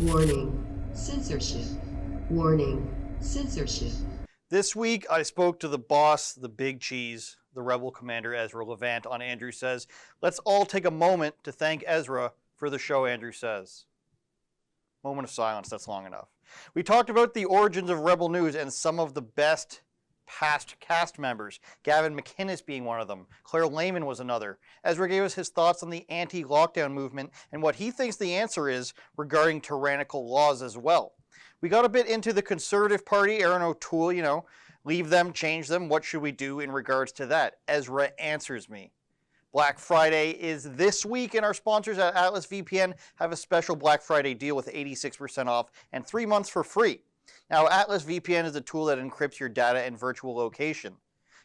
Warning, censorship. Warning, censorship. This week, I spoke to the boss, the big cheese, the rebel commander Ezra Levant on Andrew Says. Let's all take a moment to thank Ezra for the show, Andrew Says. Moment of silence, that's long enough. We talked about the origins of Rebel News and some of the best past cast members, Gavin McInnes being one of them. Claire Lehman was another. Ezra gave us his thoughts on the anti-lockdown movement and what he thinks the answer is regarding tyrannical laws as well. We got a bit into the Conservative Party, Aaron O'Toole, leave them, change them, what should we do in regards to that? Ezra answers me. Black Friday is this week, and our sponsors at Atlas VPN have a special Black Friday deal with 86% off and 3 months for free. Now, Atlas VPN is a tool that encrypts your data and virtual location.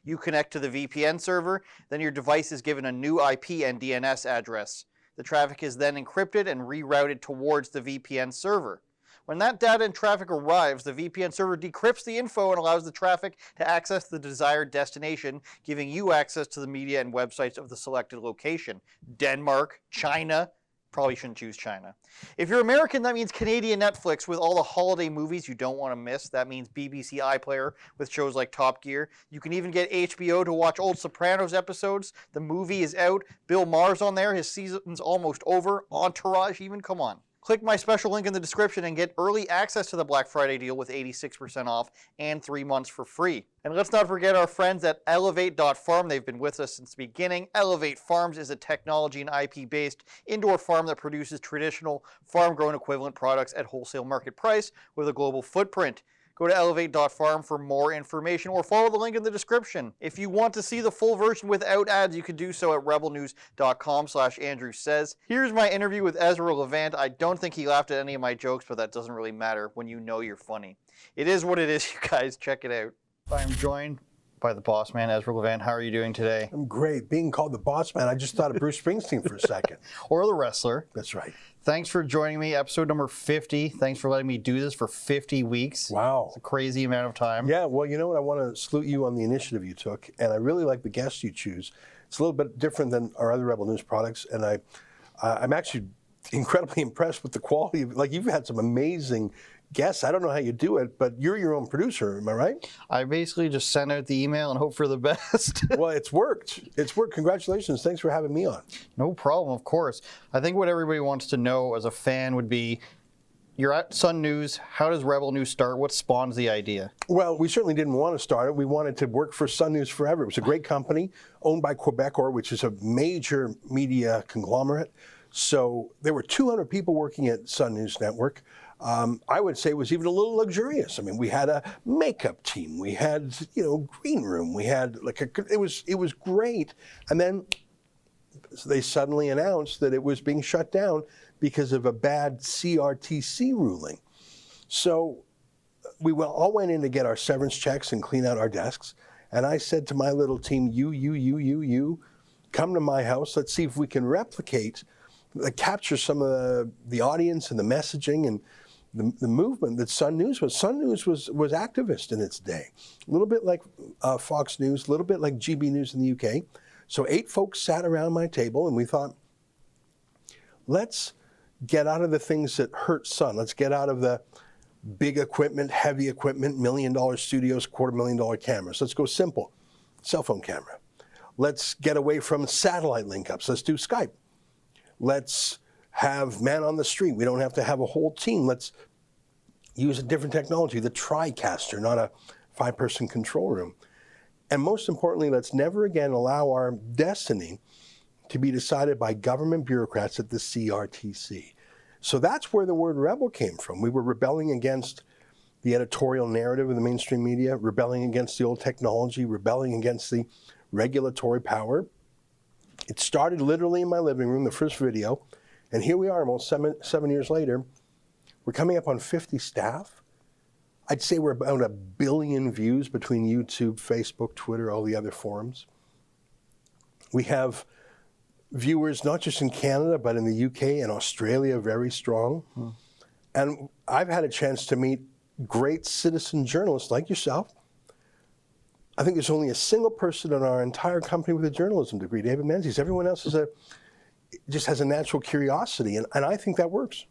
You connect to the VPN server, then your device is given a new IP and DNS address. The traffic is then encrypted and rerouted towards the VPN server. When that data and traffic arrives, the VPN server decrypts the info and allows the traffic to access the desired destination, giving you access to the media and websites of the selected location. Denmark, China. Probably shouldn't choose China. If you're American, that means Canadian Netflix with all the holiday movies you don't want to miss. That means BBC iPlayer with shows like Top Gear. You can even get HBO to watch old Sopranos episodes. The movie is out. Bill Maher's on there. His season's almost over. Entourage even. Come on. Click my special link in the description and get early access to the Black Friday deal with 86% off and 3 months for free. And let's not forget our friends at Elevate.Farm. They've been with us since the beginning. Elevate Farms is a technology and IP-based indoor farm that produces traditional farm-grown equivalent products at wholesale market price with a global footprint. Go to Elevate.Farm for more information or follow the link in the description. If you want to see the full version without ads, you can do so at rebelnews.com/Andrew Says. Here's my interview with Ezra Levant. I don't think he laughed at any of my jokes, but that doesn't really matter when you know you're funny. It is what it is, you guys. Check it out. I'm joined by the boss man, Ezra Levant. How are you doing today? I'm great. Being called the boss man, I just thought of Bruce Springsteen for a second. Or the wrestler. That's right. Thanks for joining me. Episode number 50. Thanks for letting me do this for 50 weeks. Wow. It's a crazy amount of time. Yeah, well, you know what? I want to salute you on the initiative you took, and I really like the guests you choose. It's a little bit different than our other Rebel News products, and I'm actually incredibly impressed with the quality of, like, you've had some amazing guests. I don't know how you do it, but you're your own producer, am I right? I basically just send out the email and hope for the best. Well, it's worked. It's worked. Congratulations. Thanks for having me on. No problem, of course. I think what everybody wants to know as a fan would be, you're at Sun News. How does Rebel News start? What spawns the idea? Well, we certainly didn't want to start it. We wanted to work for Sun News forever. It was a great company owned by Quebecor, which is a major media conglomerate. So there were 200 people working at Sun News Network. I would say it was even a little luxurious. I mean, we had a makeup team, we had, green room, we had it was great. And then they suddenly announced that it was being shut down because of a bad CRTC ruling. So we all went in to get our severance checks and clean out our desks. And I said to my little team, you, come to my house. Let's see if we can capture some of the audience and the messaging and the movement that Sun News was. Sun News was activist in its day. A little bit like Fox News, a little bit like GB News in the UK. So 8 folks sat around my table and we thought, let's get out of the things that hurt Sun. Let's get out of the big equipment, heavy equipment, $1 million studios, $250,000 cameras. Let's go simple, cell phone camera. Let's get away from satellite link-ups. Let's do Skype. Let's have man on the street. We don't have to have a whole team. Let's use a different technology, the TriCaster, not a 5-person control room. And most importantly, let's never again allow our destiny to be decided by government bureaucrats at the CRTC. So that's where the word rebel came from. We were rebelling against the editorial narrative of the mainstream media, rebelling against the old technology, rebelling against the regulatory power. It started literally in my living room, the first video, and here we are almost seven years later. We're coming up on 50 staff. I'd say we're about 1 billion views between YouTube, Facebook, Twitter, all the other forums. We have viewers not just in Canada, but in the UK and Australia, very strong. And I've had a chance to meet great citizen journalists like yourself. I think there's only a single person in our entire company with a journalism degree, David Menzies. Everyone else just has a natural curiosity, and I think that works.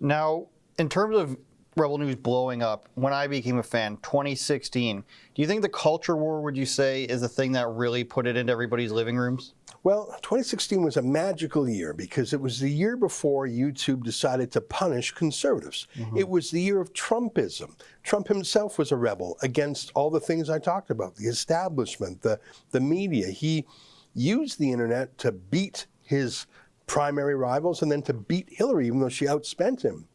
Now, in terms of Rebel News blowing up, when I became a fan, 2016, do you think the culture war, would you say, is the thing that really put it into everybody's living rooms? Well, 2016 was a magical year because it was the year before YouTube decided to punish conservatives. It was the year of Trumpism. Trump himself was a rebel against all the things I talked about, the establishment, the media. He used the internet to beat his primary rivals and then to beat Hillary, even though she outspent him.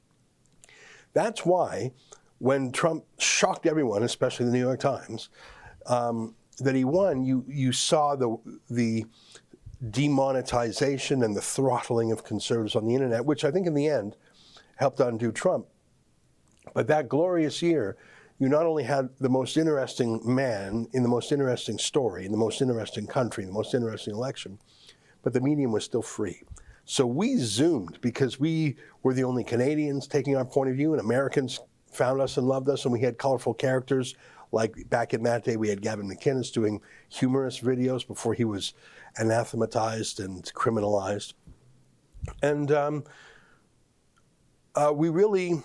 That's why when Trump shocked everyone, especially the New York Times, that he won, you saw the demonetization and the throttling of conservatives on the internet, which I think in the end helped undo Trump. But that glorious year, you not only had the most interesting man in the most interesting story, in the most interesting country, in the most interesting election, but the medium was still free. So we zoomed because we were the only Canadians taking our point of view, and Americans found us and loved us, and we had colorful characters. Like back in that day, we had Gavin McInnes doing humorous videos before he was anathematized and criminalized. And we really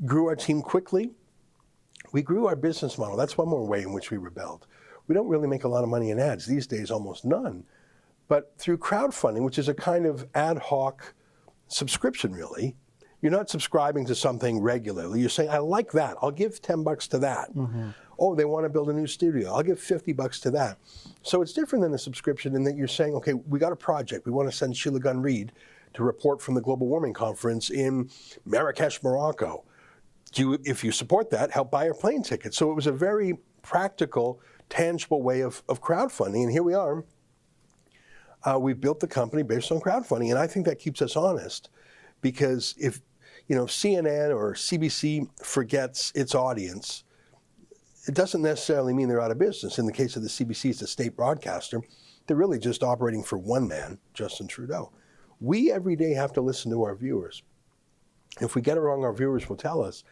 grew our team quickly. We grew our business model. That's one more way in which we rebelled. We don't really make a lot of money in ads these days, almost none. But through crowdfunding, which is a kind of ad hoc subscription, really, you're not subscribing to something regularly. You're saying, I like that. I'll give $10 to that. Oh, they want to build a new studio. I'll give $50 to that. So it's different than a subscription in that you're saying, okay, we got a project. We want to send Sheila Gunn Reid to report from the Global Warming Conference in Marrakesh, Morocco. If you support that, help buy your plane ticket. So it was a very practical, tangible way of crowdfunding. And here we are. We've built the company based on crowdfunding. And I think that keeps us honest because if CNN or CBC forgets its audience, it doesn't necessarily mean they're out of business. In the case of the CBC, it's a state broadcaster. They're really just operating for one man, Justin Trudeau. We every day have to listen to our viewers. If we get it wrong, our viewers will tell us.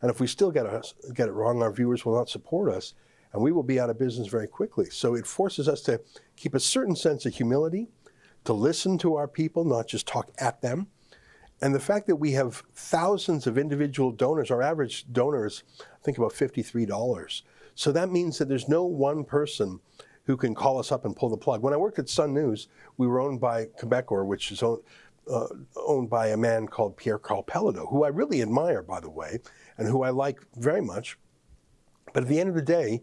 And if we still get it wrong, our viewers will not support us. And we will be out of business very quickly. So it forces us to keep a certain sense of humility, to listen to our people, not just talk at them. And the fact that we have thousands of individual donors, our average donor is, I think, about $53. So that means that there's no one person who can call us up and pull the plug. When I worked at Sun News, we were owned by Quebecor, which is owned by a man called Pierre-Carl Pelledo, who I really admire, by the way, and who I like very much. But at the end of the day,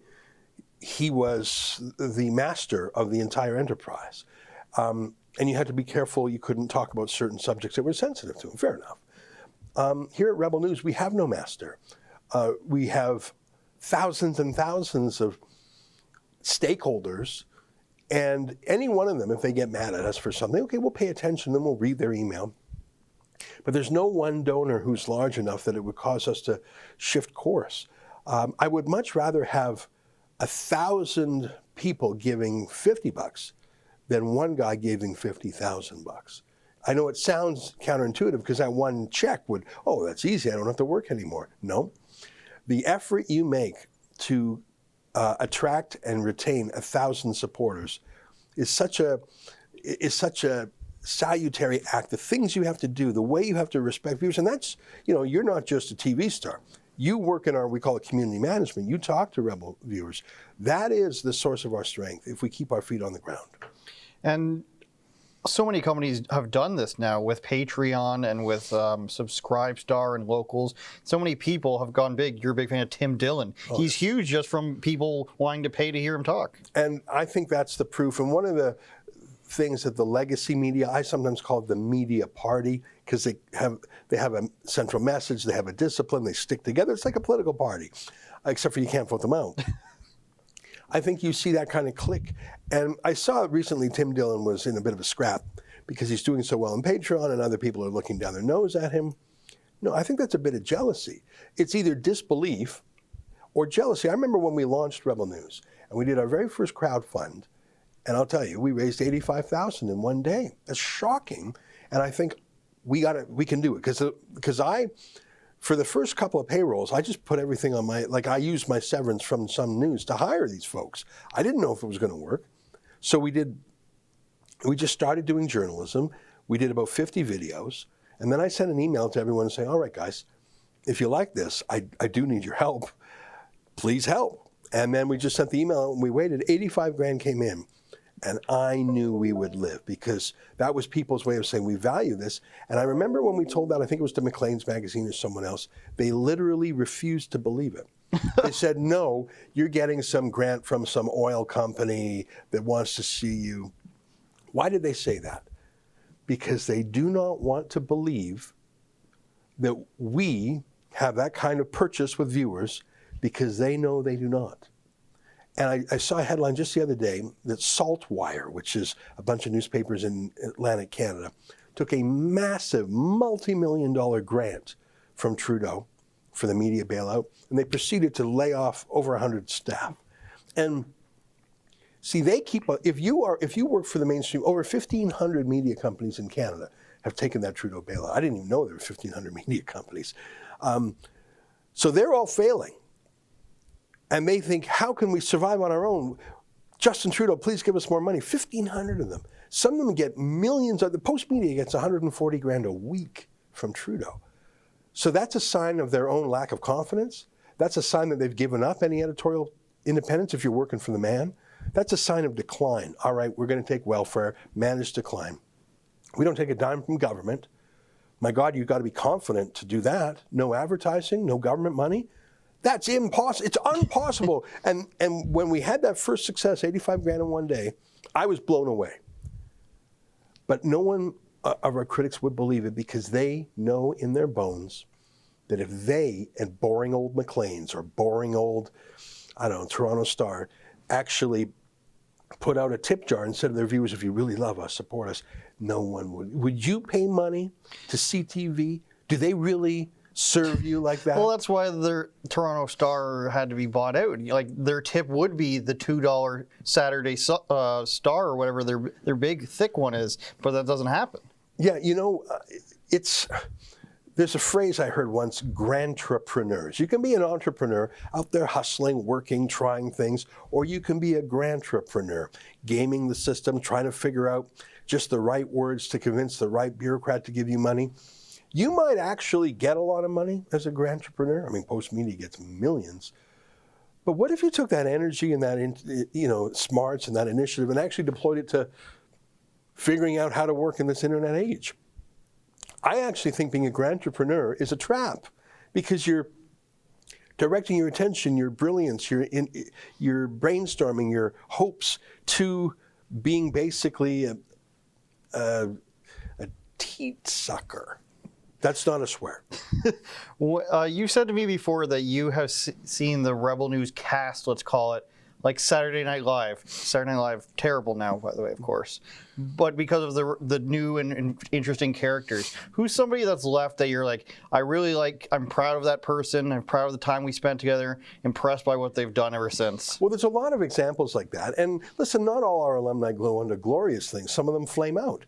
he was the master of the entire enterprise. And you had to be careful. You couldn't talk about certain subjects that were sensitive to him. Fair enough. Here at Rebel News, we have no master. We have thousands and thousands of stakeholders, and any one of them, if they get mad at us for something, okay, we'll pay attention, then we'll read their email. But there's no one donor who's large enough that it would cause us to shift course. I would much rather have 1,000 people giving $50 than one guy giving $50,000. I know it sounds counterintuitive because that one check would, oh, that's easy, I don't have to work anymore. No. The effort you make to attract and retain 1,000 supporters is such a salutary act. The things you have to do, the way you have to respect viewers, and that's, you're not just a TV star. You work in we call it community management. You talk to Rebel viewers. That is the source of our strength if we keep our feet on the ground. And so many companies have done this now with Patreon and with Subscribestar and Locals. So many people have gone big. You're a big fan of Tim Dillon. Oh, he's huge just from people wanting to pay to hear him talk. And I think that's the proof. And one of the things that the legacy media, I sometimes call it the media party, because they have a central message, they have a discipline, they stick together. It's like a political party, except for you can't vote them out. I think you see that kind of click. And I saw recently Tim Dillon was in a bit of a scrap because he's doing so well on Patreon and other people are looking down their nose at him. No, I think that's a bit of jealousy. It's either disbelief or jealousy. I remember when we launched Rebel News and we did our very first crowdfund, and I'll tell you, we raised $85,000 in one day. That's shocking. And I think we can do it because for the first couple of payrolls, I just put everything on I used my severance from Sun News to hire these folks. I didn't know if it was going to work. So we just started doing journalism. We did about 50 videos. And then I sent an email to everyone saying, all right, guys, if you like this, I do need your help. Please help. And then we just sent the email and we waited. 85 grand came in. And I knew we would live because that was people's way of saying we value this. And I remember when we told that, I think it was to Maclean's magazine or someone else, they literally refused to believe it. They said, no, you're getting some grant from some oil company that wants to see you. Why did they say that? Because they do not want to believe that we have that kind of purchase with viewers because they know they do not. And I saw a headline just the other day that Saltwire, which is a bunch of newspapers in Atlantic Canada, took a massive multi-million-dollar grant from Trudeau for the media bailout, and they proceeded to lay off over 100 staff. And see, they keep, if you work for the mainstream, over 1,500 media companies in Canada have taken that Trudeau bailout. I didn't even know there were 1,500 media companies. So they're all failing. And they think, how can we survive on our own? Justin Trudeau, please give us more money. 1,500 of them. Some of them get millions. The Post Media gets 140 grand a week from Trudeau. So that's a sign of their own lack of confidence. That's a sign that they've given up any editorial independence if you're working for the man. That's a sign of decline. All right, we're going to take welfare, manage decline. We don't take a dime from government. My God, you've got to be confident to do that. No advertising, no government money. That's impossible. It's impossible. And when we had that first success, 85 grand in one day, I was blown away. But no one of our critics would believe it because they know in their bones that if they and boring old Maclean's or boring old, I don't know, Toronto Star actually put out a tip jar and said to their viewers, if you really love us, support us, no one would. Would you pay money to see TV? Do they really serve you like that? Well, that's why their Toronto Star had to be bought out. Like their tip would be the $2 Saturday Star or whatever their big thick one is, but that doesn't happen. Yeah, you know, there's a phrase I heard once, grantrepreneurs. You can be an entrepreneur out there hustling, working, trying things, or you can be a grantrepreneur, gaming the system, trying to figure out just the right words to convince the right bureaucrat to give you money. You might actually get a lot of money as a grantrepreneur. I mean, Post Media gets millions. But what if you took that energy and that, smarts and that initiative and actually deployed it to figuring out how to work in this internet age? I actually think being a grantrepreneur is a trap because you're directing your attention, your brilliance, your brainstorming, your hopes to being basically a teat sucker. That's not a swear. You said to me before that you have seen the Rebel News cast, let's call it, like Saturday Night Live. Saturday Night Live, terrible now, by the way, of course. But because of the new and interesting characters, who's somebody that's left that you're like, I really like, I'm proud of that person, I'm proud of the time we spent together, impressed by what they've done ever since? Well, there's a lot of examples like that. And listen, not all our alumni glow under glorious things. Some of them flame out.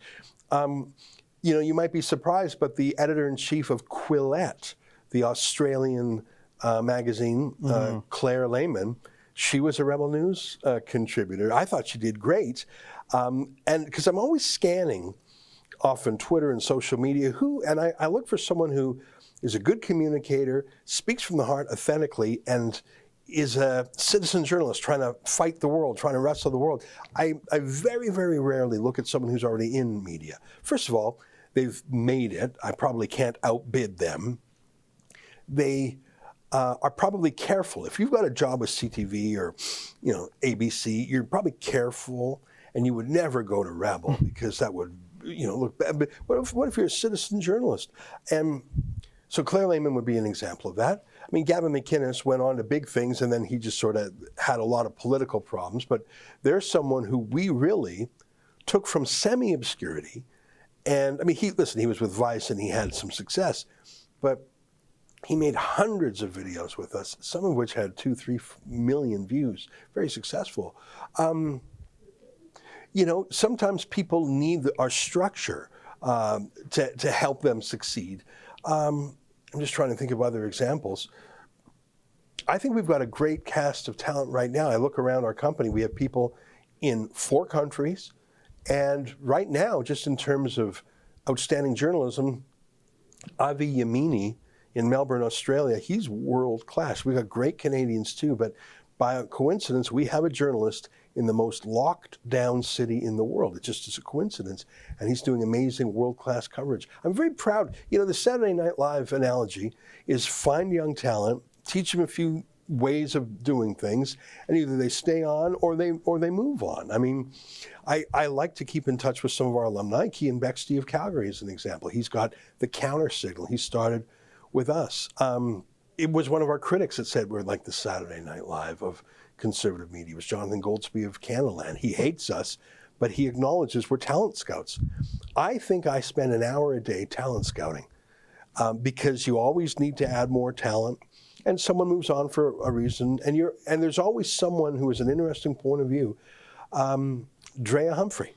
You might be surprised, but the editor-in-chief of Quillette, the Australian magazine, Claire Lehman, she was a Rebel News contributor. I thought she did great. And because I'm always scanning often Twitter and social media, and I look for someone who is a good communicator, speaks from the heart authentically, and is a citizen journalist trying to fight the world, trying to wrestle the world. I very, very rarely look at someone who's already in media. First of all, they've made it. I probably can't outbid them. They are probably careful. If you've got a job with CTV or ABC, you're probably careful, and you would never go to Rebel because that would look bad. But what if you're a citizen journalist? And so Claire Lehman would be an example of that. I mean, Gavin McInnes went on to big things, and then he just sort of had a lot of political problems. But there's someone who we really took from semi-obscurity. And I mean, he was with Vice and he had some success, but he made hundreds of videos with us, some of which had 2-3 million views, very successful. Sometimes people need our structure to help them succeed. I'm just trying to think of other examples. I think we've got a great cast of talent right now. I look around our company, we have people in 4 countries. And right now, just in terms of outstanding journalism, Avi Yamini in Melbourne, Australia, he's world class. We've got great Canadians too, but by coincidence, we have a journalist in the most locked down city in the world. It just is a coincidence. And he's doing amazing world-class coverage. I'm very proud. You know, the Saturday Night Live analogy is find young talent, teach them a few ways of doing things, and either they stay on or they move on. I mean, I like to keep in touch with some of our alumni. Kean Bexty of Calgary is an example. He's got the counter signal. He started with us. It was one of our critics that said we're like the Saturday Night Live of conservative media. It was Jonathan Goldsby of Canadaland. He hates us, but he acknowledges we're talent scouts. I think I spend an hour a day talent scouting because you always need to add more talent, and someone moves on for a reason, and there's always someone who has an interesting point of view. Drea Humphrey.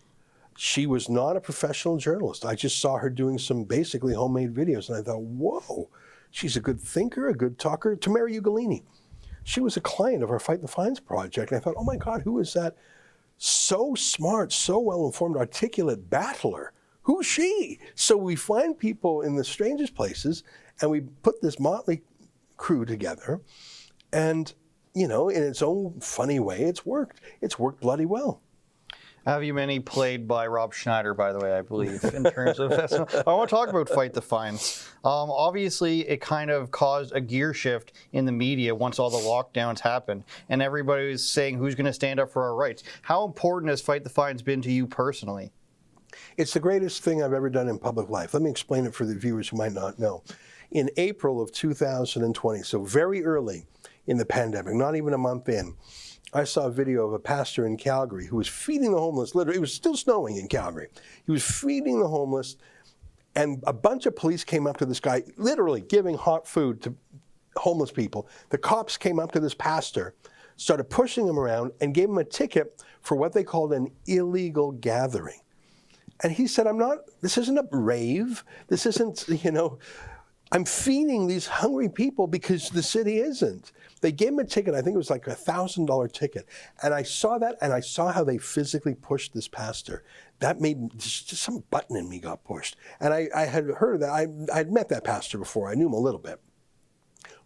She was not a professional journalist. I just saw her doing some basically homemade videos, and I thought, whoa, she's a good thinker, a good talker. Tamara Ugolini. She was a client of our Fight the Fines project, and I thought, oh my God, who is that so smart, so well-informed, articulate battler? Who's she? So we find people in the strangest places, and we put this motley crew together, and, you know, in its own funny way, it's worked. It's worked bloody well. Avi Yamini played by Rob Schneider, by the way, I believe, in terms of... I want to talk about Fight the Fines. Obviously, it kind of caused a gear shift in the media once all the lockdowns happened, and everybody was saying, who's going to stand up for our rights? How important has Fight the Fines been to you personally? It's the greatest thing I've ever done in public life. Let me explain it for the viewers who might not know. In April of 2020, so very early in the pandemic, not even a month in, I saw a video of a pastor in Calgary who was feeding the homeless. Literally, it was still snowing in Calgary. He was feeding the homeless, and a bunch of police came up to this guy, literally giving hot food to homeless people. The cops came up to this pastor, started pushing him around, and gave him a ticket for what they called an illegal gathering. And he said, this isn't a rave. This isn't, I'm feeding these hungry people because the city isn't. They gave him a ticket. I think it was like $1,000 ticket. And I saw that, and I saw how they physically pushed this pastor. That made just some button in me got pushed. And I had heard of that. I'd met that pastor before. I knew him a little bit.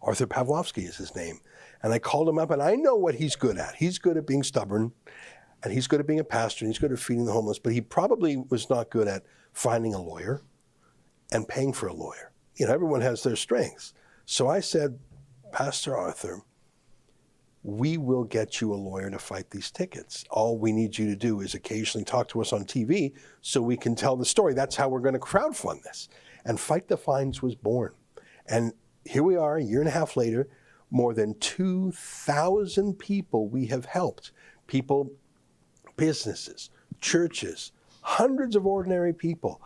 Arthur Pavlovsky is his name. And I called him up, and I know what he's good at. He's good at being stubborn, and he's good at being a pastor, and he's good at feeding the homeless. But he probably was not good at finding a lawyer and paying for a lawyer. Everyone has their strengths. So I said, Pastor Arthur, we will get you a lawyer to fight these tickets. All we need you to do is occasionally talk to us on TV so we can tell the story. That's how we're going to crowdfund this. And Fight the Fines was born. And here we are, a year and a half later, more than 2,000 people we have helped. People, businesses, churches, hundreds of ordinary people.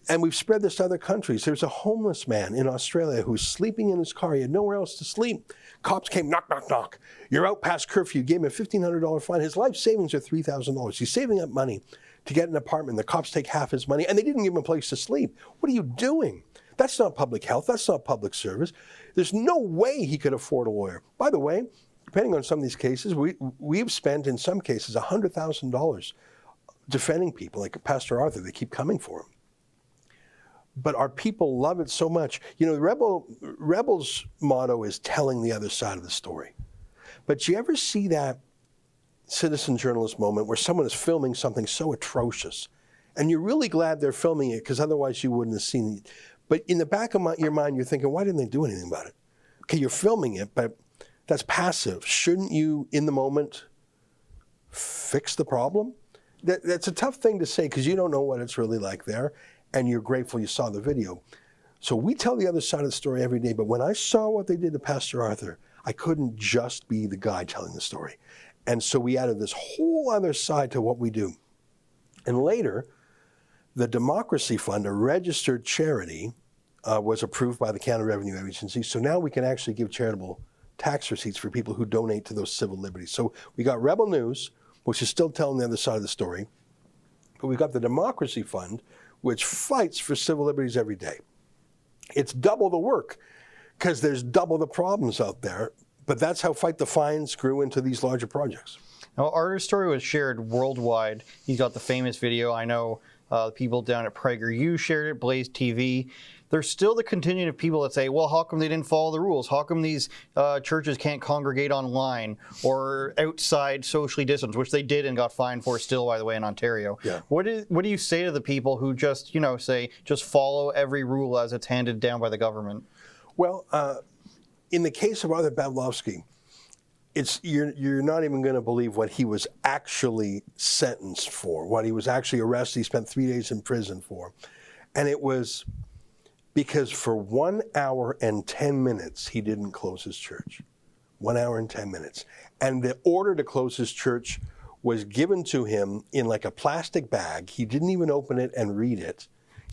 And we've spread this to other countries. There's a homeless man in Australia who's sleeping in his car. He had nowhere else to sleep. Cops came, knock, knock, knock. You're out past curfew. Gave him a $1,500 fine. His life savings are $3,000. He's saving up money to get an apartment. The cops take half his money, and they didn't give him a place to sleep. What are you doing? That's not public health. That's not public service. There's no way he could afford a lawyer. By the way, depending on some of these cases, we've spent, in some cases, $100,000 defending people, like Pastor Arthur. They keep coming for him. But our people love it so much. The Rebels' motto is telling the other side of the story. But do you ever see that citizen journalist moment where someone is filming something so atrocious, and you're really glad they're filming it because otherwise you wouldn't have seen it? But in the back of your mind, you're thinking, why didn't they do anything about it? Okay, you're filming it, but that's passive. Shouldn't you, in the moment, fix the problem? That's a tough thing to say because you don't know what it's really like there. And you're grateful you saw the video. So we tell the other side of the story every day, but when I saw what they did to Pastor Arthur, I couldn't just be the guy telling the story. And so we added this whole other side to what we do. And later, the Democracy Fund, a registered charity, was approved by the Canada Revenue Agency. So now we can actually give charitable tax receipts for people who donate to those civil liberties. So we got Rebel News, which is still telling the other side of the story, but we got the Democracy Fund, which fights for civil liberties every day. It's double the work because there's double the problems out there, but that's how Fight the Fines grew into these larger projects. Now, Arthur's story was shared worldwide. He's got the famous video. I know people down at PragerU shared it, Blaze TV. there's still the contingent of people that say, well, how come they didn't follow the rules? How come these churches can't congregate online or outside socially distanced, which they did and got fined for still, by the way, in Ontario. Yeah. What do you say to the people who just, say, just follow every rule as it's handed down by the government? Well, in the case of Arthur Pawlowski, you're not even going to believe what he was actually sentenced for, what he was actually arrested. He spent 3 days in prison for. And it was because for 1 hour and 10 minutes, he didn't close his church. 1 hour and 10 minutes. And the order to close his church was given to him in like a plastic bag. He didn't even open it and read it.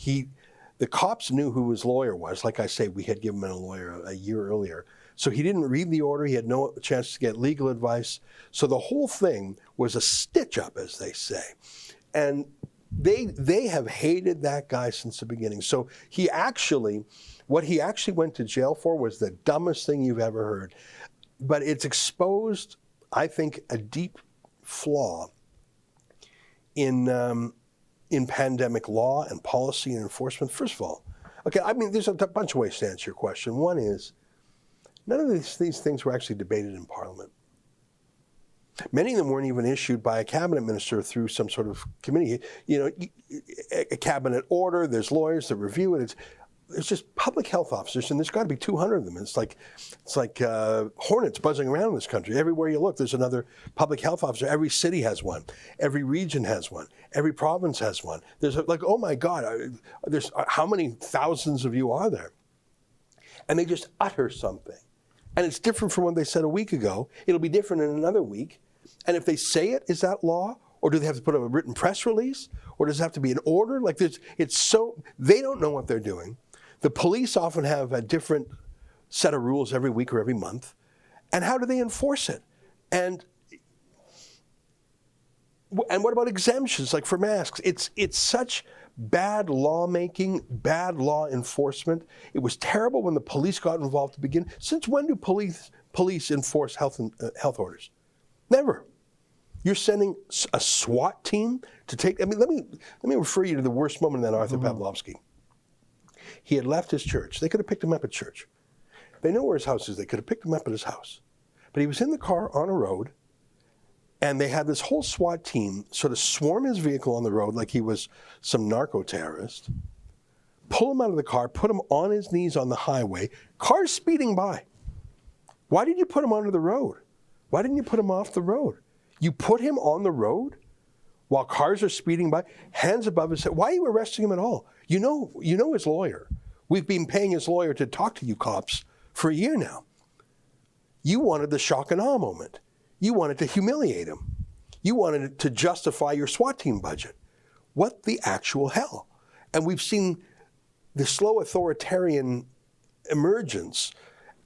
The cops knew who his lawyer was. Like I say, we had given him a lawyer a year earlier. So he didn't read the order. He had no chance to get legal advice. So the whole thing was a stitch up, as they say. And they have hated that guy since the beginning. So what he actually went to jail for was the dumbest thing you've ever heard. But it's exposed, I think, a deep flaw in pandemic law and policy and enforcement. First of all, there's a bunch of ways to answer your question. One is, none of these things were actually debated in Parliament. Many of them weren't even issued by a cabinet minister through some sort of committee. A cabinet order, there's lawyers that review it. It's just public health officers, and there's got to be 200 of them. It's like hornets buzzing around in this country. Everywhere you look, there's another public health officer. Every city has one. Every region has one. Every province has one. There's oh my God, there's how many thousands of you are there? And they just utter something. And it's different from what they said a week ago. It'll be different in another week. And if they say it, is that law? Or do they have to put up a written press release? Or does it have to be an order? They don't know what they're doing. The police often have a different set of rules every week or every month. And how do they enforce it? And what about exemptions, like for masks? It's such bad lawmaking, bad law enforcement. It was terrible when the police got involved to begin. Since when do police enforce health orders? Never. You're sending a SWAT team to take. Let me refer you to the worst moment in that Arthur Pawlowski. He had left his church. They could have picked him up at church. They know where his house is. They could have picked him up at his house. But he was in the car on a road, and they had this whole SWAT team sort of swarm his vehicle on the road like he was some narco-terrorist, pull him out of the car, put him on his knees on the highway, cars speeding by. Why did you put him onto the road? Why didn't you put him off the road? You put him on the road while cars are speeding by, hands above his head. Why are you arresting him at all? You know his lawyer. We've been paying his lawyer to talk to you cops for a year now. You wanted the shock and awe moment. You wanted to humiliate him. You wanted to justify your SWAT team budget. What the actual hell? And we've seen the slow authoritarian emergence.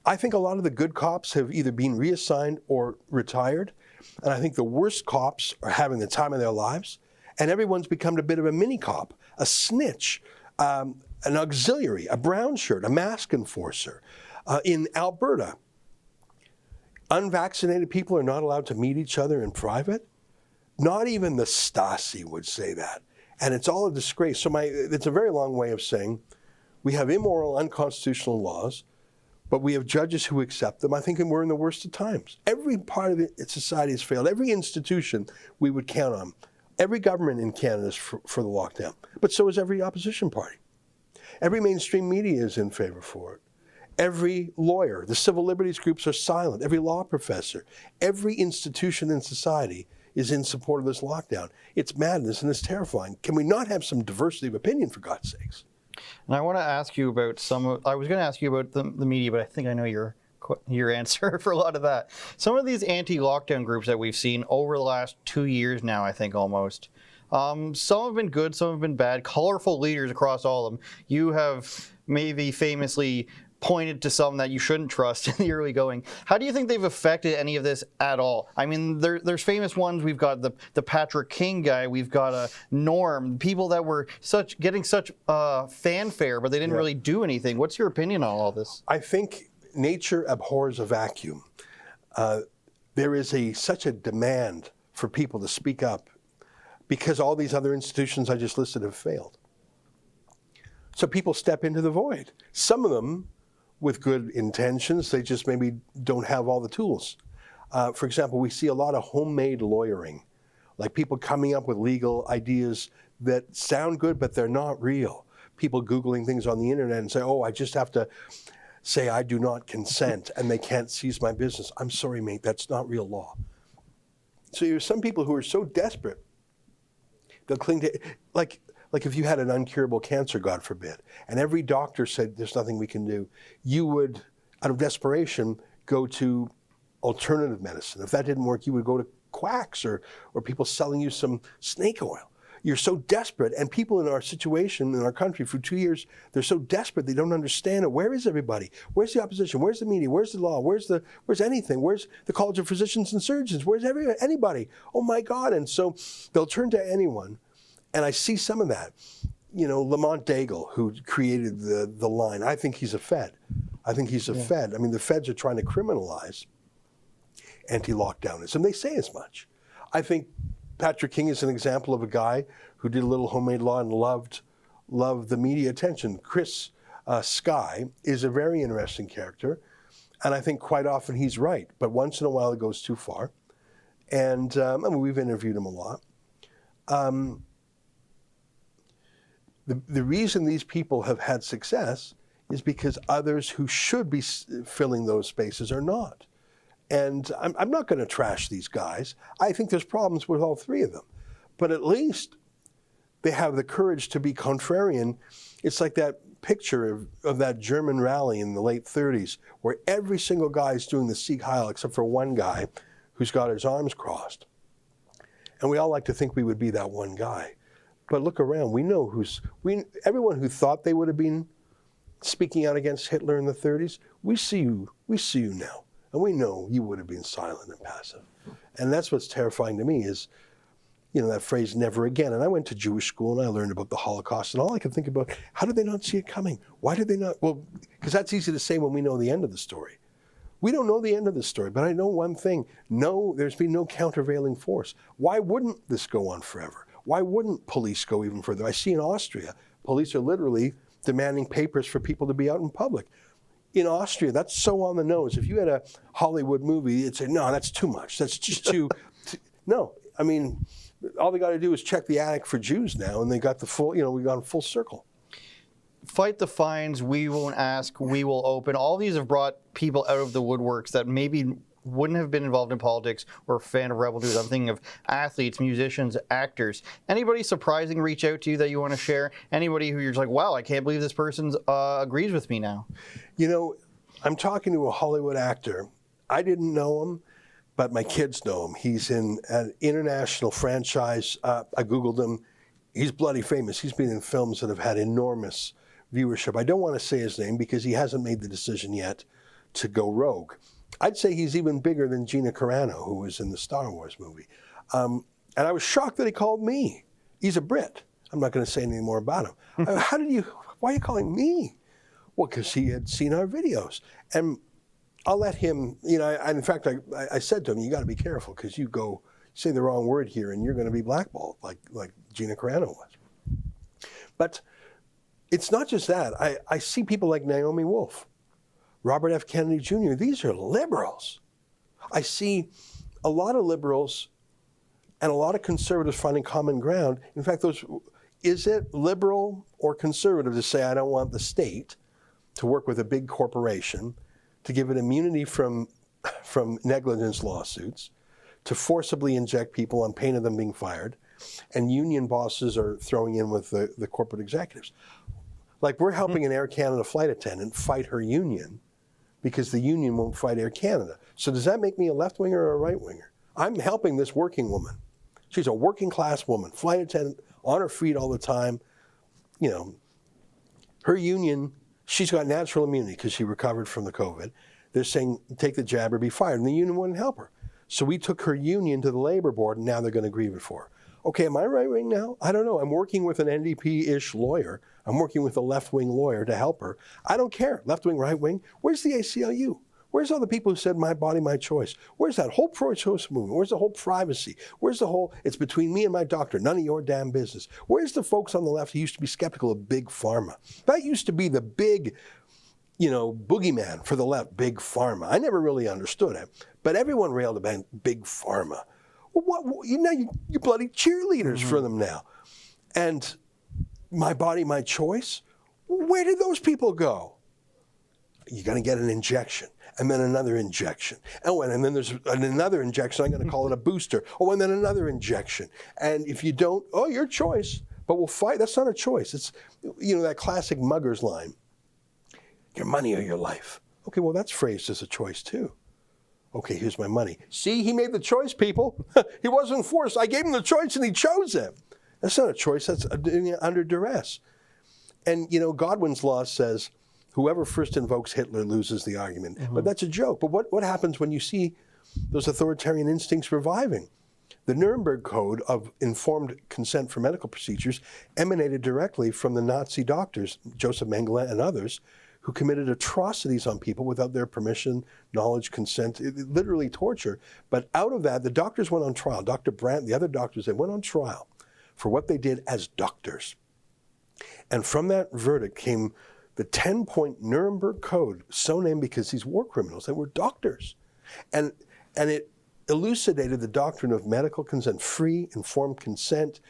I think a lot of the good cops have either been reassigned or retired. And I think the worst cops are having the time of their lives. And everyone's become a bit of a mini cop, a snitch, an auxiliary, a brown shirt, a mask enforcer. In Alberta, unvaccinated people are not allowed to meet each other in private. Not even the Stasi would say that. And it's all a disgrace. So it's a very long way of saying we have immoral, unconstitutional laws, but we have judges who accept them. I think we're in the worst of times. Every part of society has failed. Every institution we would count on. Every government in Canada is for the lockdown. But so is every opposition party. Every mainstream media is in favor for it. Every lawyer, the civil liberties groups are silent. Every law professor, every institution in society is in support of this lockdown. It's madness and it's terrifying. Can we not have some diversity of opinion, for God's sakes? And I want to ask you about I was going to ask you about the media, but I think I know your answer for a lot of that. Some of these anti-lockdown groups that we've seen over the last 2 years now, I think almost, some have been good, some have been bad, colorful leaders across all of them. You have maybe famously pointed to some that you shouldn't trust in the early going. How do you think they've affected any of this at all? I mean, there's famous ones. We've got the Patrick King guy. We've got Norm, people that were getting such fanfare, but they didn't really do anything. What's your opinion on all this? I think nature abhors a vacuum. There is such a demand for people to speak up because all these other institutions I just listed have failed. So people step into the void. Some of them with good intentions, they just maybe don't have all the tools. For example, we see a lot of homemade lawyering, like people coming up with legal ideas that sound good, but they're not real. People Googling things on the internet and say, oh, I just have to say I do not consent and they can't seize my business. I'm sorry, mate, that's not real law. So there's some people who are so desperate, they'll cling to, like if you had an uncurable cancer, God forbid, and every doctor said there's nothing we can do, you would, out of desperation, go to alternative medicine. If that didn't work, you would go to quacks or people selling you some snake oil. You're so desperate, and people in our situation, in our country, for 2 years, they're so desperate they don't understand it. Where is everybody? Where's the opposition? Where's the media? Where's the law? Where's anything? Where's the College of Physicians and Surgeons? Where's anybody? Oh my God! And so they'll turn to anyone, and I see some of that. You know, Lamont Daigle, who created the line. I think he's a Fed. I think he's a Fed. I mean, the Feds are trying to criminalize anti-lockdownism. They say as much. I think Patrick King is an example of a guy who did a little homemade law and loved the media attention. Chris Sky is a very interesting character, and I think quite often he's right, but once in a while it goes too far. And I mean, we've interviewed him a lot. The reason these people have had success is because others who should be filling those spaces are not. And I'm not going to trash these guys. I think there's problems with all three of them. But at least they have the courage to be contrarian. It's like that picture of that German rally in the late 30s where every single guy is doing the Sieg Heil except for one guy who's got his arms crossed. And we all like to think we would be that one guy. But look around. We know everyone who thought they would have been speaking out against Hitler in the 30s, we see you now. And we know you would have been silent and passive. And that's what's terrifying to me is, you know, that phrase, never again. And I went to Jewish school and I learned about the Holocaust. And all I could think about, how did they not see it coming? Why did they not? Well, because that's easy to say when we know the end of the story. We don't know the end of the story, but I know one thing. No, there's been no countervailing force. Why wouldn't this go on forever? Why wouldn't police go even further? I see in Austria, police are literally demanding papers for people to be out in public. In Austria, that's so on the nose. If you had a Hollywood movie, it'd say, no, that's too much. That's just too. No, I mean, all they got to do is check the attic for Jews now, and they got the full, we've gone full circle. Fight the fines, we won't ask, we will open. All these have brought people out of the woodworks that maybe wouldn't have been involved in politics or a fan of Rebel News. I'm thinking of athletes, musicians, actors. Anybody surprising reach out to you that you want to share? Anybody who you're just like, wow, I can't believe this person agrees with me now? You know, I'm talking to a Hollywood actor. I didn't know him, but my kids know him. He's in an international franchise. I Googled him. He's bloody famous. He's been in films that have had enormous viewership. I don't want to say his name because he hasn't made the decision yet to go rogue. I'd say he's even bigger than Gina Carano, who was in the Star Wars movie. And I was shocked that he called me. He's a Brit. I'm not going to say anything more about him. Why are you calling me? Well, because he had seen our videos. And I'll let him, in fact, I said to him, you got to be careful because you say the wrong word here and you're going to be blackballed like Gina Carano was. But it's not just that. I see people like Naomi Wolf, Robert F. Kennedy Jr. These are liberals. I see a lot of liberals and a lot of conservatives finding common ground. In fact, is it liberal or conservative to say I don't want the state to work with a big corporation, to give it immunity from negligence lawsuits, to forcibly inject people on pain of them being fired, and union bosses are throwing in with the corporate executives? Like we're helping an Air Canada flight attendant fight her union because the union won't fight Air Canada. So does that make me a left-winger or a right-winger? I'm helping this working woman. She's a working class woman, flight attendant, on her feet all the time. Her union, she's got natural immunity because she recovered from the COVID. They're saying, take the jab or be fired. And the union wouldn't help her. So we took her union to the labor board, and now they're going to grieve it for her. Okay, am I right-wing now? I don't know. I'm working with an NDP-ish lawyer. I'm working with a left-wing lawyer to help her. I don't care, left-wing, right-wing. Where's the ACLU? Where's all the people who said, my body, my choice? Where's that whole pro-choice movement? Where's the whole privacy? Where's the whole, it's between me and my doctor, none of your damn business? Where's the folks on the left who used to be skeptical of big pharma? That used to be the big, boogeyman for the left, big pharma. I never really understood it, but everyone railed about big pharma. Well, you're bloody cheerleaders for them now. And my body, my choice? Where did those people go? You're going to get an injection, and then another injection. And then there's another injection. I'm going to call it a booster. Oh, and then another injection. And if you don't, your choice. But we'll fight. That's not a choice. It's, that classic muggers line. Your money or your life. Okay, well, that's phrased as a choice, too. Okay, here's my money. See, he made the choice, people. He wasn't forced. I gave him the choice, and he chose it. That's not a choice. That's under duress. And, Godwin's law says, whoever first invokes Hitler loses the argument. But that's a joke. But what happens when you see those authoritarian instincts reviving? The Nuremberg Code of informed consent for medical procedures emanated directly from the Nazi doctors, Joseph Mengele and others, who committed atrocities on people without their permission, knowledge, consent, literally torture. But out of that, the doctors went on trial. Dr. Brandt, the other doctors, they went on trial for what they did as doctors. And from that verdict came the 10-point Nuremberg Code, so named because these war criminals, they were doctors. And it elucidated the doctrine of medical consent, free, informed consent.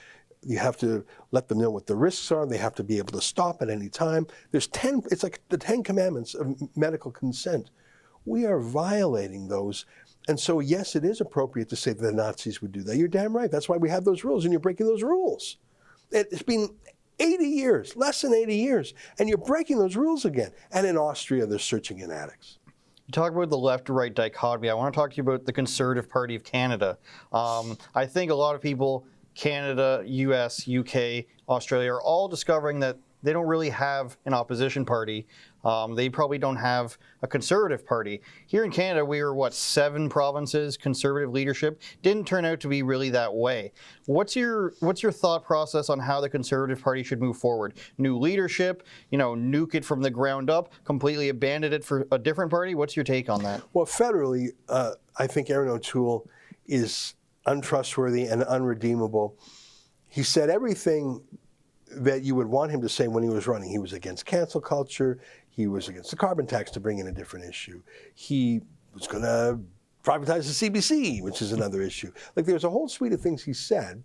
You have to let them know what the risks are. They have to be able to stop at any time. It's like the 10 commandments of medical consent. We are violating those. And so, yes, it is appropriate to say that the Nazis would do that. You're damn right. That's why we have those rules, and you're breaking those rules. It's been 80 years, less than 80 years, and you're breaking those rules again. And in Austria, they're searching in attics. You talk about the left-right dichotomy. I want to talk to you about the Conservative Party of Canada. I think a lot of people, Canada, US, UK, Australia, are all discovering that they don't really have an opposition party. They probably don't have a Conservative Party. Here in Canada, we were, 7 provinces, Conservative leadership. Didn't turn out to be really that way. What's your thought process on how the Conservative Party should move forward? New leadership, nuke it from the ground up, completely abandon it for a different party? What's your take on that? Well, federally, I think Aaron O'Toole is untrustworthy and unredeemable. He said everything that you would want him to say when he was running. He was against cancel culture. He was against the carbon tax, to bring in a different issue. He was going to privatize the CBC, which is another issue. Like, there's a whole suite of things he said.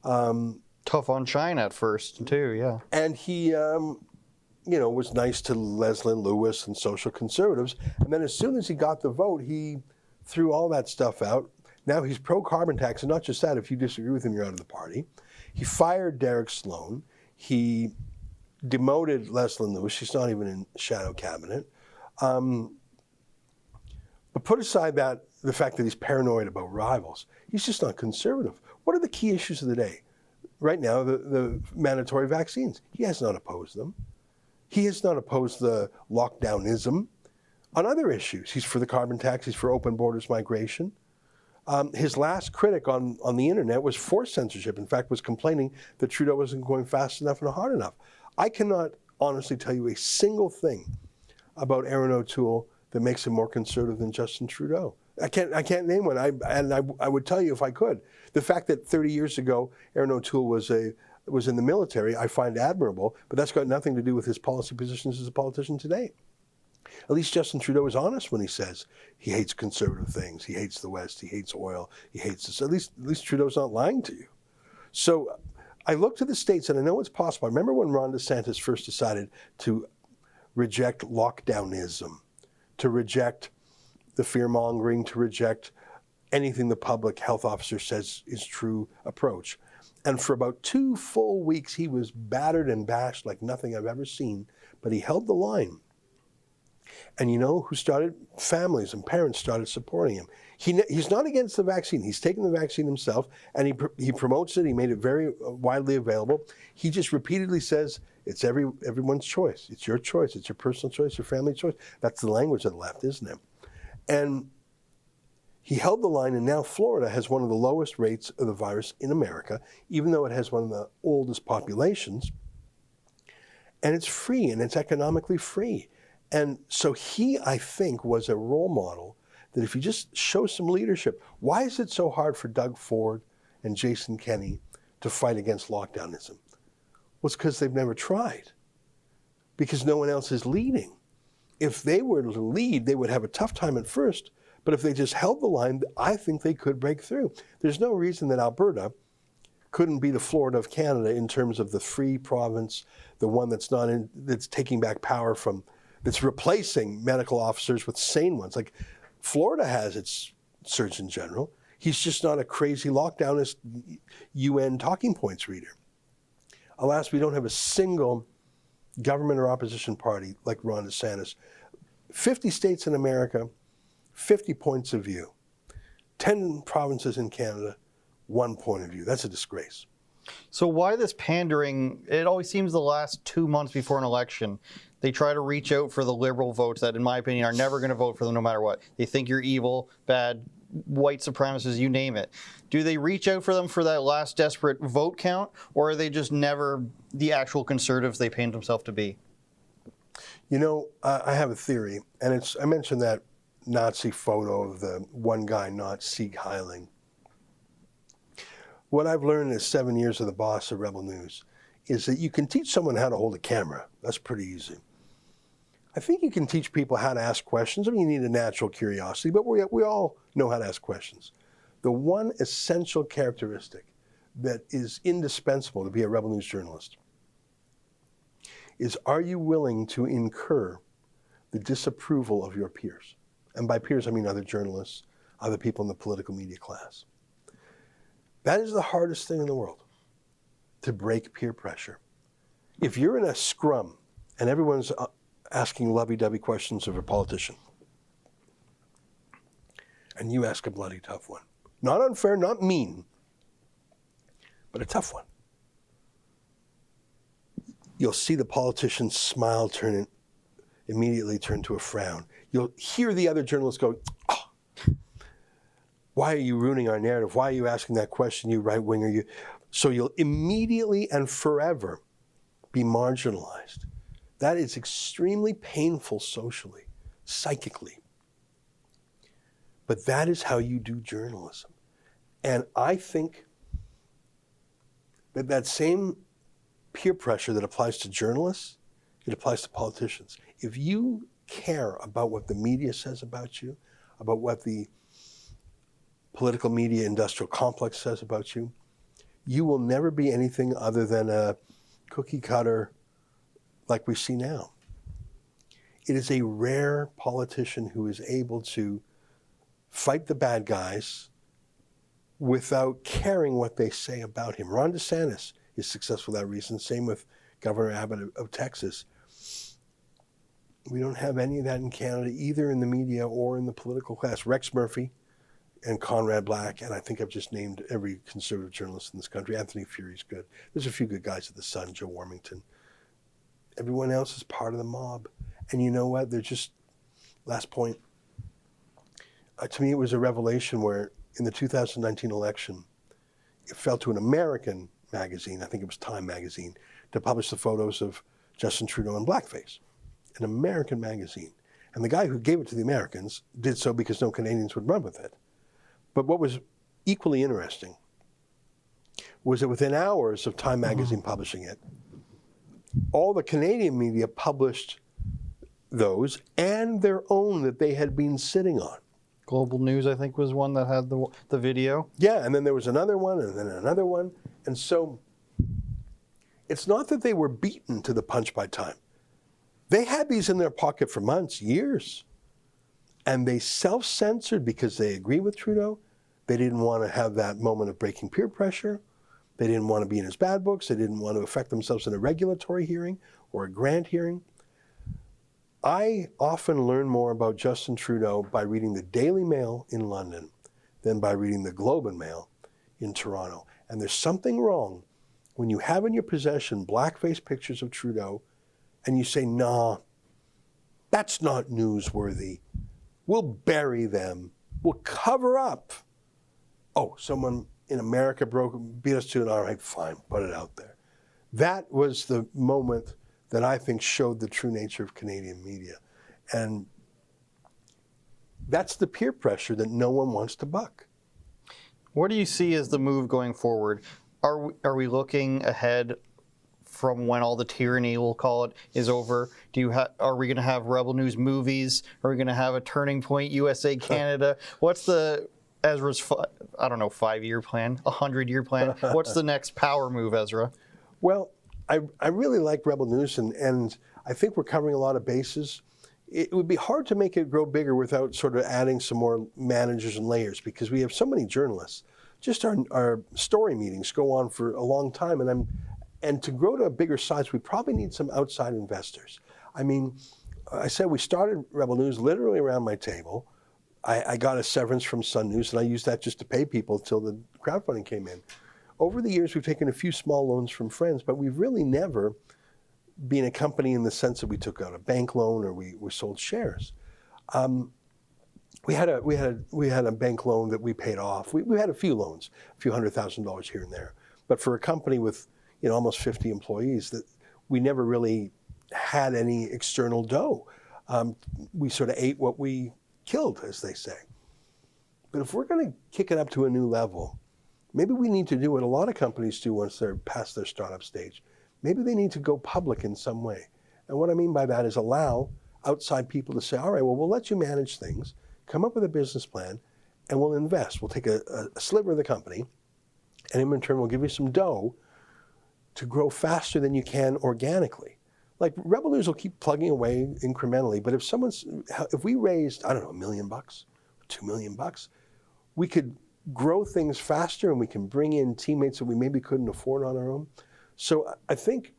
Tough on China at first, too, yeah. And he, was nice to Leslyn Lewis and social conservatives. And then as soon as he got the vote, he threw all that stuff out. Now he's pro-carbon tax, and not just that, if you disagree with him, you're out of the party. He fired Derek Sloan. He demoted Leslyn Lewis. She's not even in shadow cabinet. But put aside the fact that he's paranoid about rivals, he's just not conservative. What are the key issues of the day? Right now, the mandatory vaccines. He has not opposed them. He has not opposed the Lockedownism. On other issues, he's for the carbon tax. He's for open borders migration. His last critic on the internet was forced censorship. In fact, was complaining that Trudeau wasn't going fast enough and hard enough. I cannot honestly tell you a single thing about Aaron O'Toole that makes him more conservative than Justin Trudeau. I can't name one. I would tell you if I could. The fact that 30 years ago Aaron O'Toole was in the military, I find admirable, but that's got nothing to do with his policy positions as a politician today. At least Justin Trudeau is honest when he says he hates conservative things. He hates the West. He hates oil. He hates this. At least Trudeau's not lying to you. So I look to the states, and I know it's possible. I remember when Ron DeSantis first decided to reject lockdownism, to reject the fear-mongering, to reject anything the public health officer says is true approach. And for about 2 full weeks, he was battered and bashed like nothing I've ever seen, but he held the line. And you know who started? Families and parents started supporting him. He's not against the vaccine. He's taken the vaccine himself, and he promotes it. He made it very widely available. He just repeatedly says it's everyone's choice. It's your choice. It's your personal choice, your family choice. That's the language of the left, isn't it? And he held the line, and now Florida has one of the lowest rates of the virus in America, even though it has one of the oldest populations. And it's free, and it's economically free. And so he, I think, was a role model that if you just show some leadership, why is it so hard for Doug Ford and Jason Kenney to fight against lockdownism? Well, it's because they've never tried, because no one else is leading. If they were to lead, they would have a tough time at first, but if they just held the line, I think they could break through. There's no reason that Alberta couldn't be the Florida of Canada in terms of the free province, the one that's not in, that's taking back power from, that's replacing medical officers with sane ones. Like Florida has its Surgeon General. He's just not a crazy lockdownist UN talking points reader. Alas, we don't have a single government or opposition party like Ron DeSantis. 50 states in America, 50 points of view. 10 provinces in Canada, 1 point of view. That's a disgrace. So why this pandering? It always seems the last 2 months before an election, they try to reach out for the liberal votes that, in my opinion, are never going to vote for them no matter what. They think you're evil, bad, white supremacists, you name it. Do they reach out for them for that last desperate vote count, or are they just never the actual conservatives they paint themselves to be? You know, I have a theory, and I mentioned that Nazi photo of the one guy not Sieg Heiling. What I've learned in 7 years of the boss of Rebel News is that you can teach someone how to hold a camera. That's pretty easy. I think you can teach people how to ask questions. I mean, you need a natural curiosity, but we all know how to ask questions. The one essential characteristic that is indispensable to be a Rebel News journalist is, are you willing to incur the disapproval of your peers? And by peers, I mean other journalists, other people in the political media class. That is the hardest thing in the world, to break peer pressure. If you're in a scrum and everyone's asking lovey-dovey questions of a politician, and you ask a bloody tough one, not unfair, not mean, but a tough one, you'll see the politician's smile immediately turn to a frown. You'll hear the other journalists go, oh, why are you ruining our narrative? Why are you asking that question, you right-winger? So you'll immediately and forever be marginalized. That is extremely painful socially, psychically. But that is how you do journalism. And I think that that same peer pressure that applies to journalists, it applies to politicians. If you care about what the media says about you, about what the political media industrial complex says about you, you will never be anything other than a cookie cutter like we see now. It is a rare politician who is able to fight the bad guys without caring what they say about him. Ron DeSantis is successful for that reason. Same with Governor Abbott of Texas. We don't have any of that in Canada, either in the media or in the political class. Rex Murphy and Conrad Black, and I think I've just named every conservative journalist in this country. Anthony Furey's good. There's a few good guys at the Sun, Joe Warmington. Everyone else is part of the mob. And you know what? They're just, last point, to me it was a revelation where in the 2019 election, it fell to an American magazine, I think it was Time magazine, to publish the photos of Justin Trudeau in blackface. An American magazine. And the guy who gave it to the Americans did so because no Canadians would run with it. But what was equally interesting was that within hours of Time magazine publishing it, all the Canadian media published those and their own that they had been sitting on. Global News, I think, was one that had the video. Yeah, and then there was another one, and then another one. And so it's not that they were beaten to the punch by Time. They had these in their pocket for months, years. And they self-censored because they agree with Trudeau. They didn't want to have that moment of breaking peer pressure. They didn't want to be in his bad books. They didn't want to affect themselves in a regulatory hearing or a grant hearing. I often learn more about Justin Trudeau by reading the Daily Mail in London than by reading the Globe and Mail in Toronto. And there's something wrong when you have in your possession blackface pictures of Trudeau and you say, nah, that's not newsworthy. We'll bury them. We'll cover up. Oh, someone in America beat us to it. All right, fine, put it out there. That was the moment that I think showed the true nature of Canadian media. And that's the peer pressure that no one wants to buck. What do you see as the move going forward? Are we looking ahead from when all the tyranny, we'll call it, is over? Are we going to have Rebel News movies? Are we going to have a Turning Point USA Canada? What's Ezra's 5-year plan, 100-year plan? What's the next power move, Ezra? Well, I really like Rebel News, and I think we're covering a lot of bases. It would be hard to make it grow bigger without sort of adding some more managers and layers, because we have so many journalists. Just our story meetings go on for a long time, and to grow to a bigger size, we probably need some outside investors. I mean, I said we started Rebel News literally around my table. I got a severance from Sun News, and I used that just to pay people until the crowdfunding came in. Over the years, we've taken a few small loans from friends, but we've really never been a company in the sense that we took out a bank loan or we sold shares. We had a bank loan that we paid off. We had a few loans, a few $100,000 here and there. But for a company with almost 50 employees, that we never really had any external dough. We sort of ate what we killed, as they say. But if we're going to kick it up to a new level, maybe we need to do what a lot of companies do once they're past their startup stage. Maybe they need to go public in some way. And what I mean by that is allow outside people to say, all right, well, we'll let you manage things, come up with a business plan, and we'll invest. We'll take a sliver of the company, and in return, we'll give you some dough to grow faster than you can organically. Like Rebel News will keep plugging away incrementally, but if we raised, I don't know, $1 million, $2 million, we could grow things faster, and we can bring in teammates that we maybe couldn't afford on our own. So I think,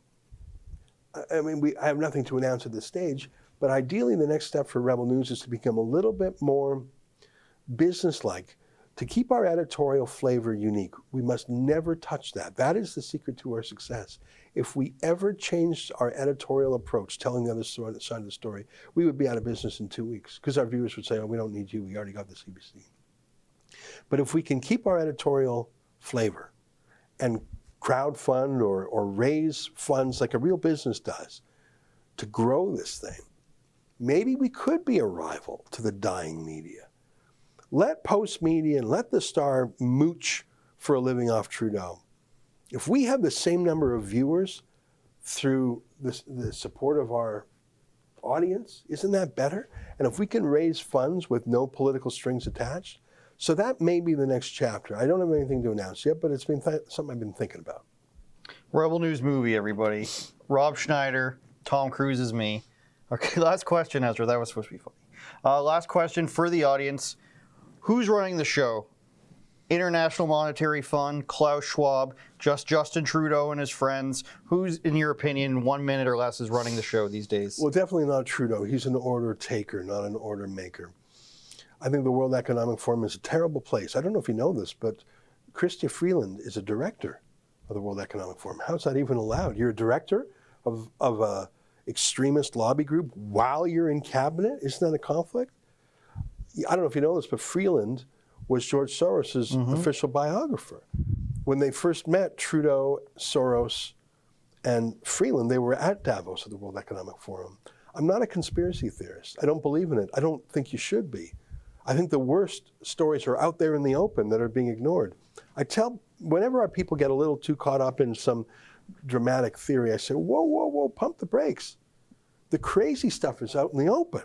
I have nothing to announce at this stage, but ideally the next step for Rebel News is to become a little bit more business-like. To keep our editorial flavor unique, we must never touch that. That is the secret to our success. If we ever changed our editorial approach, telling the other side of the story, we would be out of business in 2 weeks, because our viewers would say, oh, we don't need you, we already got the CBC. But if we can keep our editorial flavor and crowdfund or raise funds like a real business does to grow this thing, maybe we could be a rival to the dying media. Let Post Media and let the Star mooch for a living off Trudeau. If we have the same number of viewers through the support of our audience, isn't that better? And if we can raise funds with no political strings attached, so that may be the next chapter. I don't have anything to announce yet, but it's been something I've been thinking about. Rebel News movie, everybody. Rob Schneider, Tom Cruise is me. Okay, last question, Ezra. That was supposed to be funny. Last question for the audience. Who's running the show? International Monetary Fund, Klaus Schwab, just Justin Trudeau and his friends? Who's, in your opinion, 1 minute or less is running the show these days? Well, definitely not Trudeau. He's an order taker, not an order maker. I think the World Economic Forum is a terrible place. I don't know if you know this, but Chrystia Freeland is a director of the World Economic Forum. How's that even allowed? You're a director of a extremist lobby group while you're in cabinet? Isn't that a conflict? I don't know if you know this, but Freeland was George Soros's official biographer. When they first met, Trudeau, Soros, and Freeland, they were at Davos at the World Economic Forum. I'm not a conspiracy theorist. I don't believe in it. I don't think you should be. I think the worst stories are out there in the open that are being ignored. Whenever our people get a little too caught up in some dramatic theory, I say, whoa, whoa, whoa, pump the brakes. The crazy stuff is out in the open.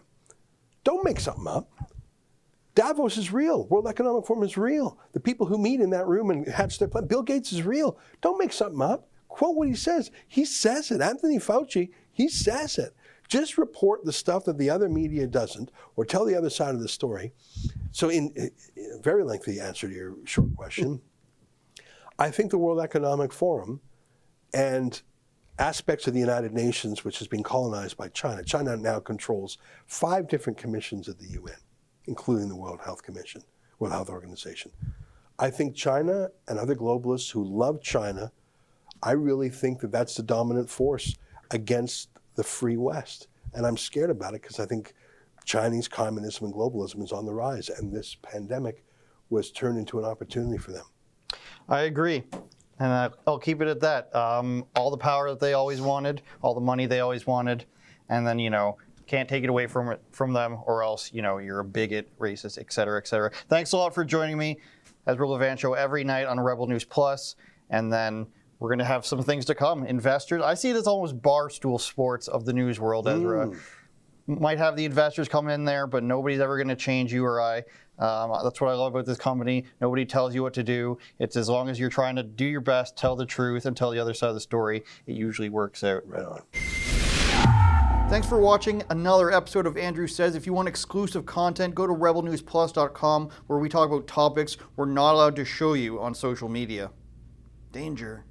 Don't make something up. Davos is real. World Economic Forum is real. The people who meet in that room and hatch their plan, Bill Gates is real. Don't make something up. Quote what he says. He says it. Anthony Fauci, he says it. Just report the stuff that the other media doesn't, or tell the other side of the story. So in a very lengthy answer to your short question, I think the World Economic Forum and aspects of the United Nations, which has been colonized by China. China now controls 5 different commissions at the UN, including the World Health Organization. I think China and other globalists who love China, I really think that that's the dominant force against the free West. And I'm scared about it because I think Chinese communism and globalism is on the rise, and this pandemic was turned into an opportunity for them. I agree. And I'll keep it at that. All the power that they always wanted, all the money they always wanted, and then, Can't take it away from them, or else, you know, you're a bigot, racist, etc., etc. Thanks a lot for joining me. Ezra Levant Show every night on Rebel News Plus, and then we're going to have some things to come. Investors, I see it as almost Barstool Sports of the news world, Ezra. Might have the investors come in there, but nobody's ever going to change you or I. That's what I love about this company. Nobody tells you what to do. It's as long as you're trying to do your best, tell the truth, and tell the other side of the story, it usually works out. Right on. Thanks for watching another episode of Andrew Says. If you want exclusive content, go to rebelnewsplus.com, where we talk about topics we're not allowed to show you on social media. Danger.